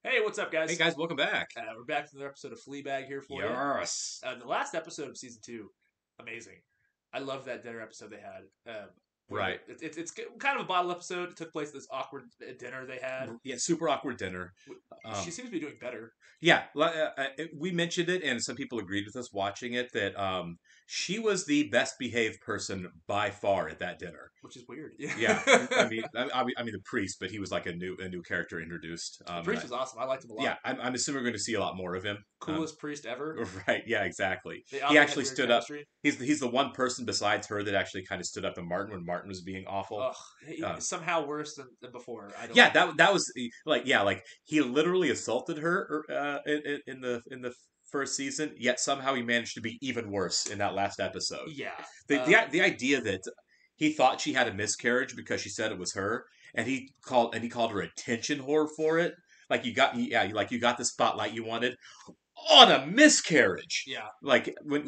Hey, what's up, Hey guys? guys, welcome back. We're back to another episode of Fleabag here for you. Yes. The last episode of season 2, amazing. I love that dinner episode they had. Right. It's kind of a bottle episode. It took place at this awkward dinner they had. Yeah, super awkward dinner. She Um, seems to be doing better, yeah, we mentioned it, and some people agreed with us watching it that she was the best behaved person by far at that dinner. which is weird. Yeah, I The mean, I mean the priest, but he was like a new character introduced. priest was awesome. I liked him a Yeah, lot. I'm assuming we're going to see a lot more of him. Coolest priest ever. Right. Yeah, exactly. They He obviously had actually weird stood up. chemistry. He's the one person besides her that actually kind of stood up to Martin when Martin was being awful. Ugh, Um, somehow worse than before. I don't. Yeah, that was like he literally assaulted her in the first season. Yet somehow he managed to be even worse in that last episode. Yeah. The idea that he thought she had a miscarriage because she said it was her, and he called her attention whore for it. Like you got the spotlight you wanted on a miscarriage. Yeah. Like when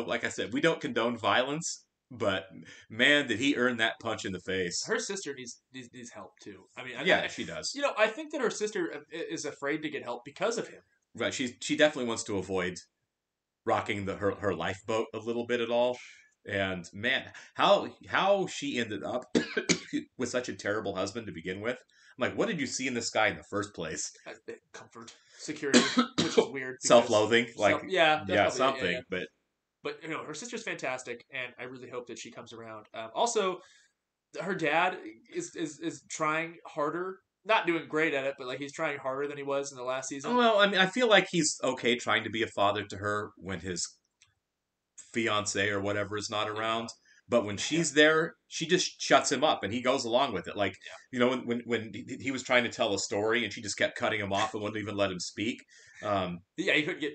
like I said, we don't condone violence, but man, did he earn that punch in the face. Her sister needs help too. I mean, Yeah, she does. I think that her sister is afraid to get help because of him. Right, she definitely wants to avoid rocking her lifeboat a little bit at all. And man, how she ended up with such a terrible husband to begin with. I'm like, what did you see in this guy in the first place? Comfort, security, which is weird. Self-loathing, like Yeah, yeah, that's probably something. yeah. But her sister's fantastic, and I really hope that she comes around. Also, her dad is trying harder. Not doing great at it, but like he's trying harder than he was in the last season. Well, I mean, I feel like he's okay trying to be a father to her when his fiance or whatever is not around. But when she's there, she just shuts him up, and he goes along with it. Like when he was trying to tell a story, and she just kept cutting him off and wouldn't even let him speak. Yeah, he couldn't get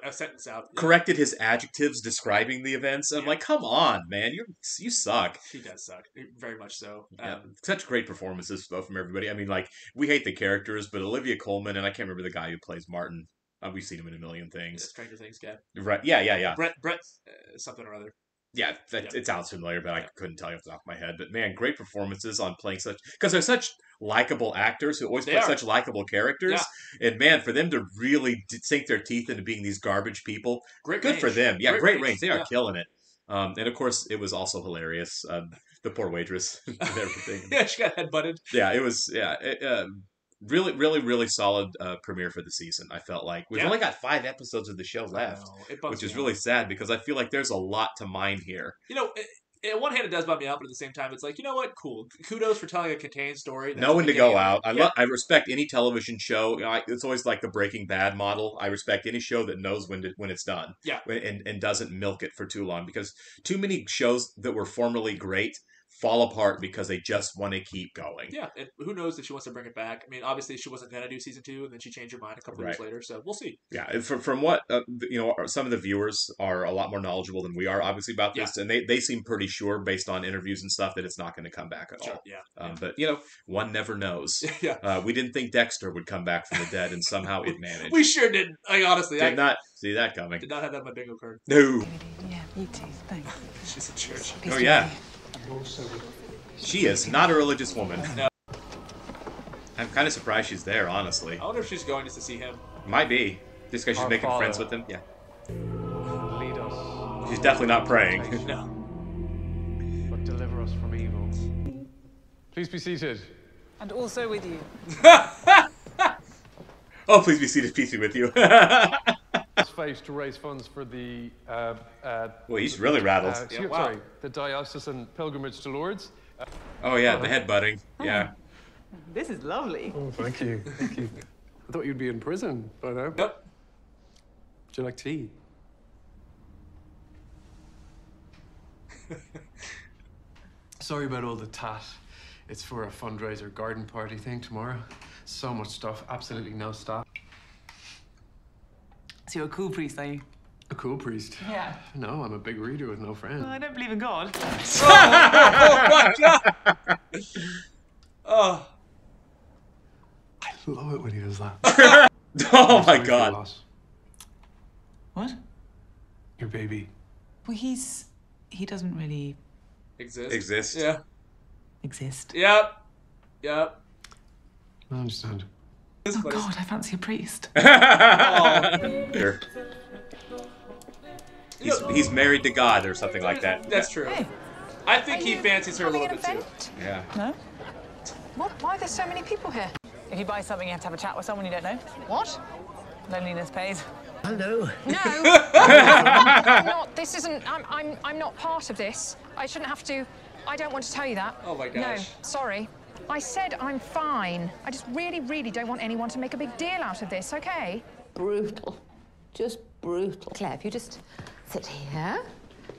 a sentence out. Corrected his adjectives describing the events. I'm like, come on, man, you suck. She does suck, very much so. Yeah, such great performances though from everybody. I mean, like we hate the characters, but Olivia Colman and I can't remember the guy who plays Martin. We've seen him in a million things. Stranger Things guy. Right? Yeah. Brett, something or other. Yeah, it sounds familiar, but I couldn't tell you off the top of my head. But man, great performances on playing such because they're such likable actors who always play such likable characters. Yeah. And man, for them to really sink their teeth into being these garbage people, good range. For them. Yeah, great range. They are killing it. And of course, it was also hilarious. The poor waitress and everything. Yeah, she got headbutted. Yeah, it was. Yeah. Really, really, really solid premiere for the season. I felt like we've only got 5 episodes of the show left, which is really sad because I feel like there's a lot to mine here. On one hand, it does bum me out, but at the same time, it's like, you know what? Cool. Kudos for telling a contained story. Knowing to go out. I respect any television show. It's always like the Breaking Bad model. I respect any show that knows when it's done. Yeah. And doesn't milk it for too long because too many shows that were formerly great fall apart because they just want to keep going. Yeah, and who knows if she wants to bring it back. I mean, obviously she wasn't going to do season 2, and then she changed her mind a couple years later, so we'll see. Yeah, from what, some of the viewers are a lot more knowledgeable than we are, obviously, about this, and they seem pretty sure, based on interviews and stuff, that it's not going to come back at all. Yeah. But, one never knows. Yeah. We didn't think Dexter would come back from the dead, and somehow it managed. We sure didn't. Honestly. Did not see that coming. Did not have that on my bingo card. No. Yeah, you too. Thanks. She's a church. Oh, yeah. She is not a religious woman. No. I'm kind of surprised she's there, honestly. I wonder if she's going just to see him. Might be. Just because she's making friends with him. Yeah. Lead us. She's definitely not praying. No. But deliver us from evil. Please be seated. And also with you. Oh, please be seated. Peace be with you. Face to raise funds for the well, he's really rattled. The diocesan pilgrimage to Lourdes. Oh yeah, the headbutting. Yeah. This is lovely. Oh, thank you. Thank you. I thought you'd be in prison by now. Nope. Would you like tea? Sorry about all the tat. It's for a fundraiser garden party thing tomorrow. So much stuff, absolutely no stop. So you're a cool priest, are you? A cool priest? Yeah. No, I'm a big reader with no friends. Well, I don't believe in God. Oh my God! Oh. I love it when he does that. Oh my God. What? Your baby. Well, he doesn't really Exist. Yeah. exist. Yep. I understand. Oh God, I fancy a priest. Sure. He's married to God or something like that. That's true. Hey, I think he fancies her a little having bit an too. event? Yeah. No? What? Why are there so many people here? If you buy something, you have to have a chat with someone you don't know. What? Loneliness pays. Hello. No, I'm not. This isn't. I'm not part of this. I shouldn't have to. I don't want to tell you that. Oh my gosh. No, sorry. I said I'm fine. I just really, really don't want anyone to make a big deal out of this. Okay? Brutal. Just brutal. Claire, if you just sit here.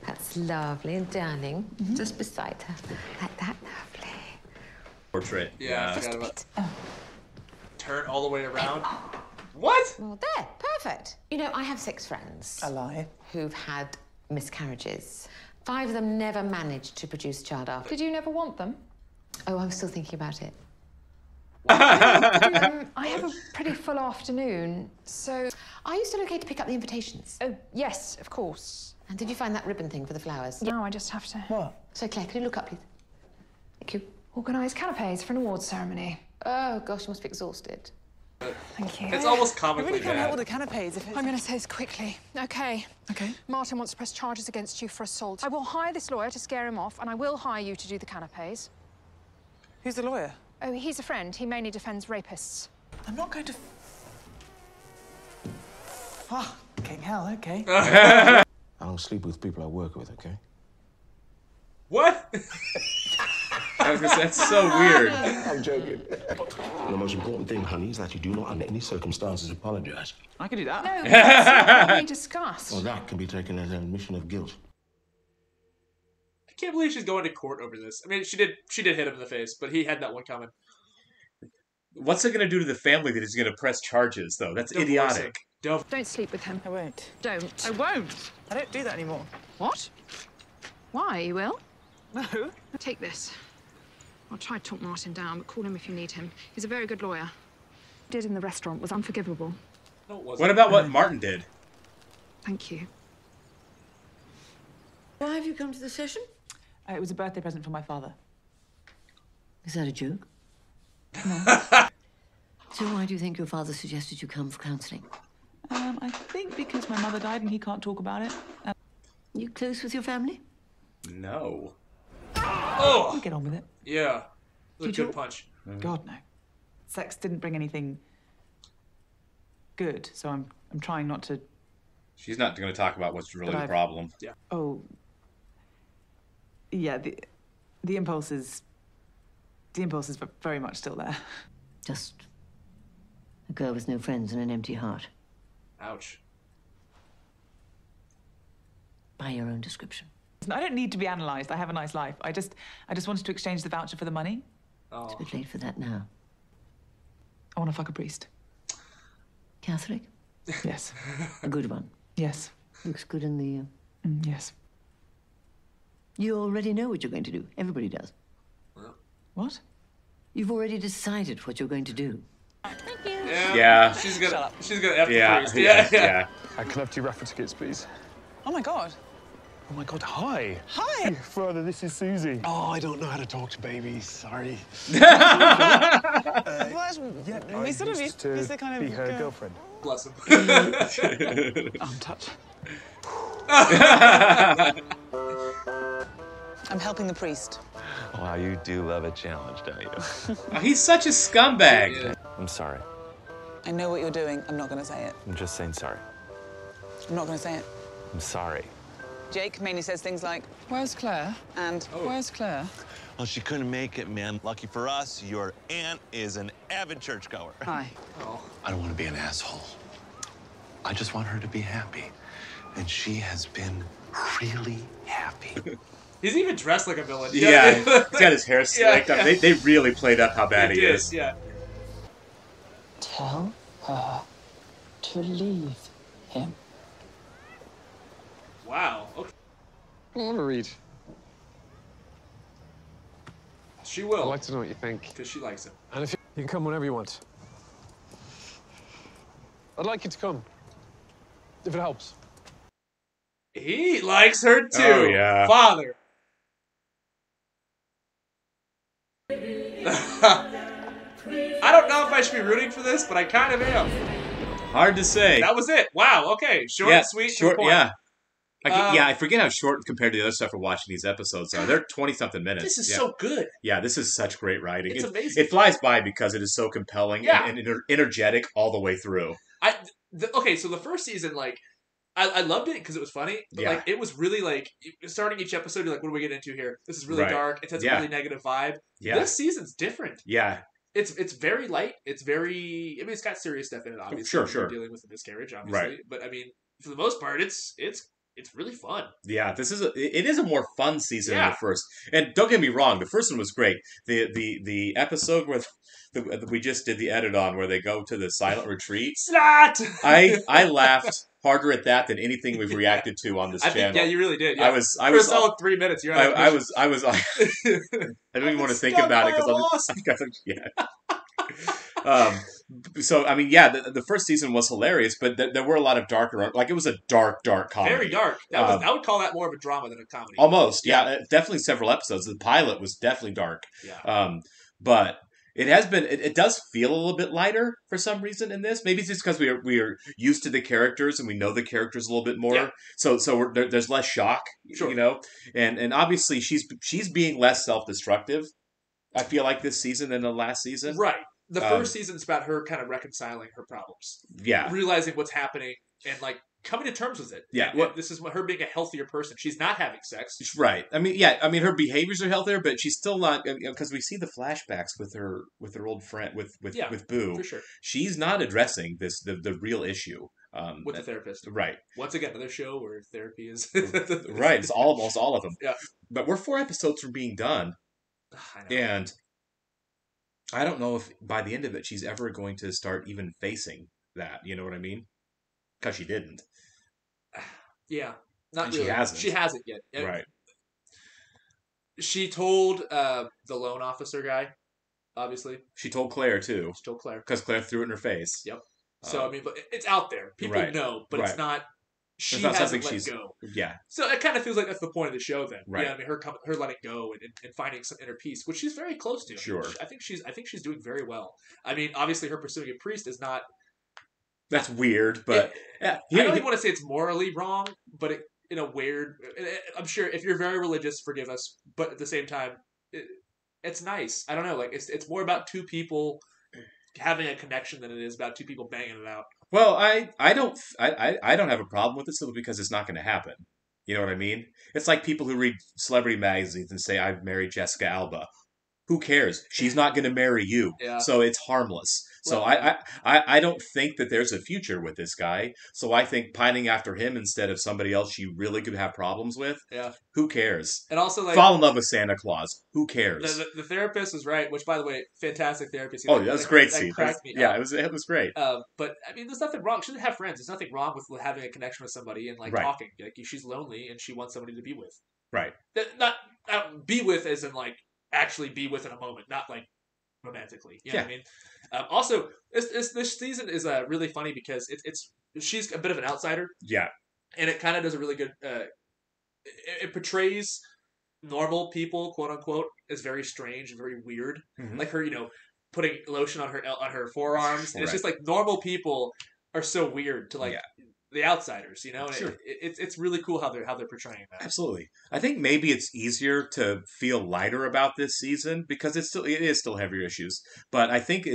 That's lovely and darling. Just beside her. Like that, lovely. Portrait. Yeah, I Just forgot a about. bit. Turn all the way around. What? Well, there. Perfect. You know, I have 6 friends. A lie. Who've had miscarriages. 5 of them never managed to produce a child after. Did you never want them? Oh, I'm still thinking about it. I have a pretty full afternoon, so. Are you still okay to pick up the invitations? Oh, yes, of course. And did you find that ribbon thing for the flowers? Now I just have to What? So, Claire, can you look up, please? Thank you. organise canapes for an awards ceremony. Oh, gosh, you must be exhausted. Thank you. It's almost I comically really can't help bad. with the canapes if it's... I'm going to say this quickly. Okay. Okay. Martin wants to press charges against you for assault. I will hire this lawyer to scare him off, and I will hire you to do the canapes. Who's the lawyer? Oh, he's a friend. He mainly defends rapists. I'm not going to... Fucking hell, okay. I don't sleep with people I work with, okay? What? I was gonna say, that's so weird. I'm joking. The most important thing, honey, is that you do not under any circumstances apologize. I can do that. No, that's not what we discussed. Well, that can be taken as an admission of guilt. I can't believe she's going to court over this. I mean, she did hit him in the face, but he had that one coming. What's it gonna do to the family that he's gonna press charges, though? That's Divorce idiotic. him. Don't. Don't sleep with him. I won't. Don't. I won't. I don't do that anymore. What? Why? You will? No. Take this. I'll try to talk Martin down, but call him if you need him. He's a very good lawyer. What he did in the restaurant was unforgivable. No, it wasn't. What about what Martin did? Thank you. Why have you come to the session? It was a birthday present for my father. Is that a joke? So why do you think your father suggested you come for counselling? I think because my mother died and he can't talk about it. You close with your family? No. Oh! We'll get on with it. Yeah. It was a Did you- good punch. God, no. Sex didn't bring anything good, so I'm trying not to... She's not gonna talk about what's really But the I've- problem. Oh... Yeah, the impulse is... The impulse is very much still there. Just a girl with no friends and an empty heart. Ouch. By your own description. I don't need to be analysed. I have a nice life. I just wanted to exchange the voucher for the money. Oh. It's a bit late for that now. I want to fuck a priest. Catholic? Yes. A good one. Yes. Looks good in the... Yes. You already know what you're going to do. Everybody does. What? You've already decided what you're going to do. Yeah. She's gonna F the Yeah. priest. Yeah. Can I have 2 raffle tickets, please? Oh my God. Oh my God, hi. Hi. Father, this is Susie. Oh, I don't know how to talk to babies, sorry. Well, we sort of used used to the kind be of her girl. girlfriend. Bless him. I'm touched. I'm helping the priest. Wow, you do love a challenge, don't you? Oh, he's such a scumbag. Yeah. I'm sorry. I know what you're doing. I'm not going to say it. I'm just saying sorry. I'm not going to say it. I'm sorry. Jake mainly says things like, "Where's Claire?" and "Where's Claire?" Well, she couldn't make it, man. Lucky for us, your aunt is an avid churchgoer. Hi. I don't want to be an asshole. I just want her to be happy. And she has been really happy. He's even dressed like a villain. Yeah. He's got his hair slicked Yeah, up. They really played up how bad he is. Yeah. Tell her to leave him. Wow. Okay. I want to read. She I'd will. like to know what you think. Because she likes him. And if you can come whenever you want. I'd like you to come. If it helps. He likes her too. Oh, yeah. I don't know if I should be rooting for this, but I kind of am. Hard to say. That was it. Wow. Okay. Short and sweet. Short. To the point. Yeah. I forget how short compared to the other stuff we're watching these episodes are. They're 20-something minutes. This is so good. Yeah, this is such great writing. It's amazing. It flies by because it is so compelling and energetic all the way through. Okay, so the first season, like, I loved it because it was funny, but like it was really like starting each episode, you're like, what do we get into here? This is really dark. It has a really negative vibe. Yeah. This season's different. Yeah. It's very light. It's very. I mean, it's got serious stuff in it. Obviously, sure. We're dealing with a miscarriage, obviously, right. But I mean, for the most part, it's really fun. Yeah, it is a more fun season than the first. And don't get me wrong, the first one was great. The episode where we just did the edit on, where they go to the silent retreat. Slot! I laughed harder at that than anything we've reacted to on this channel. Yeah, you really did. Yeah. I was for a solid 3 minutes. You're I was I don't even want to think about it because so I mean, the first season was hilarious, but there were a lot of darker, like it was a dark comedy. Very dark. I would call that more of a drama than a comedy. Almost, yeah. Definitely several episodes. The pilot was definitely dark. Yeah. But it has been. It does feel a little bit lighter for some reason in this. Maybe it's just because we are used to the characters and we know the characters a little bit more. Yeah. So there's less shock, you know. And obviously she's being less self-destructive. I feel like this season than the last season. Right. The first season's about her kind of reconciling her problems. Yeah. Realizing what's happening and like coming to terms with it. Yeah. And this is her being a healthier person. She's not having sex. Right. I mean, her behaviors are healthier, but she's still not, because we see the flashbacks with her old friend, with Boo. For sure. She's not addressing the real issue. With the therapist. Right. Once again, another show where therapy is... Right. It's almost all of them. Yeah. But we're 4 episodes from being done. I know. And I don't know if by the end of it she's ever going to start even facing that. You know what I mean? Because she didn't. Yeah. Not and really. She hasn't. She hasn't yet. Right. She told the loan officer guy, obviously. She told Claire, too. She told Claire. Because Claire threw it in her face. Yep. So, I mean, but it's out there. People know, but it's not... She hasn't let go. Yeah. So it kind of feels like that's the point of the show then. Right. Yeah, I mean, her letting go and finding some inner peace, which she's very close to. Sure. I think she's doing very well. I mean, obviously her pursuing a priest is not... That's weird, but... I don't even want to say it's morally wrong, but in a weird... I'm sure if you're very religious, forgive us, but at the same time, it's nice. I don't know, like, it's more about two people having a connection than it is about two people banging it out. Well, I don't have a problem with it simply because it's not going to happen. You know what I mean? It's like people who read celebrity magazines and say, I've married Jessica Alba. Who cares? She's not going to marry you. Yeah. So it's harmless. So Well, I don't think that there's a future with this guy. So I think pining after him instead of somebody else she really could have problems with. Yeah. Who cares? And also, like, fall in love with Santa Claus. Who cares? The therapist was right, which, by the way, fantastic therapist. Oh, that was great scene. Cracked me yeah, up. it was great. But I mean, there's nothing wrong. She doesn't have friends. There's nothing wrong with having a connection with somebody and like Right. talking. Like she's lonely and she wants somebody to be with. Right. Not be with as in like actually be with in a moment, not like romantically. You know what I mean? Also, this season is really funny because she's a bit of an outsider. Yeah. And it kind of does a really good. It portrays normal people, quote unquote, as very strange and very weird. Mhm. Like her, putting lotion on her forearms. And it's Right. just like normal people are so weird to like the outsiders, And Sure. it's really cool how they're portraying that. Absolutely. I think maybe it's easier to feel lighter about this season because it is still heavier issues. But I think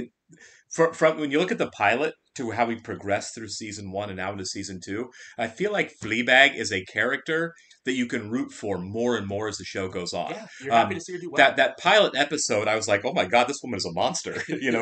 from when you look at the pilot to how we progress through season 1 and now into season 2, I feel like Fleabag is a character that you can root for more and more as the show goes on. Yeah, you're happy to see her do well. That pilot episode, I was like, oh my god, this woman is a monster,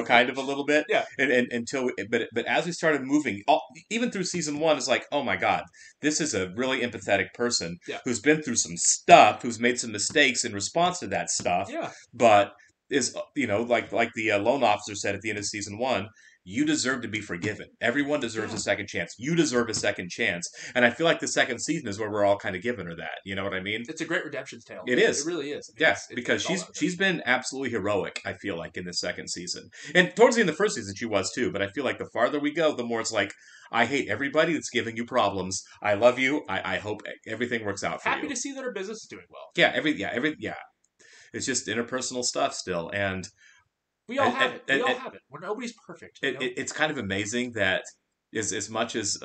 kind of a little bit. Yeah. And but as we started moving, even through season 1, it's like, oh my god, this is a really empathetic person who's been through some stuff, who's made some mistakes in response to that stuff. Yeah. But is like the loan officer said at the end of season 1, you deserve to be forgiven. Everyone deserves a second chance. You deserve a second chance. And I feel like the second season is where we're all kind of giving her that. You know what I mean? It's a great redemption tale. It is. It really is. Yes, because she's been absolutely heroic, I feel like, in the second season. And towards the end of the first season, she was too. But I feel like the farther we go, the more it's like, I hate everybody that's giving you problems. I love you. I hope everything works out for you. Happy to see that her business is doing well. Yeah, It's just interpersonal stuff still. And We all have And- it. We all and- have it. Where nobody's perfect. You know? It's kind of amazing that as much as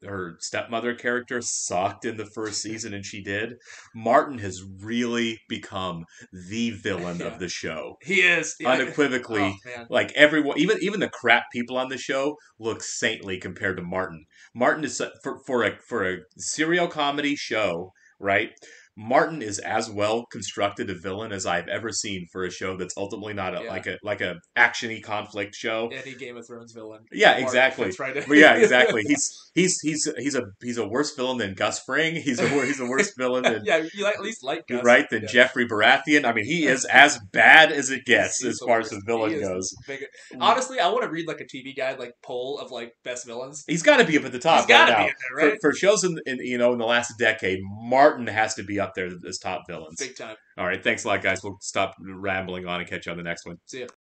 her stepmother character sucked in the first season, and she did, Martin has really become the villain Yeah. of the show. He is. Yeah. Unequivocally, Oh, man. like everyone, even the crap people on the show look saintly compared to Martin. Martin is for a serial comedy show, right? Martin is as well constructed a villain as I've ever seen for a show that's ultimately not like a actiony conflict show. Any Game of Thrones villain. Yeah, Martin exactly. fits right in. But yeah, exactly. He's a worse villain than Gus Fring. He's a worse villain than yeah. You at least like Gus, right than yeah. Jeffrey Baratheon. I mean, he is as bad as it gets He's as the far as the worst. villain He is goes. Honestly, I want to read like a TV guide, like poll of like best villains. He's got to be up at the top. He's got to right be now. in there, right? For shows in the last decade, Martin has to be up there as top villains. Big time. All right, thanks a lot, guys. We'll stop rambling on and catch you on the next one. See ya.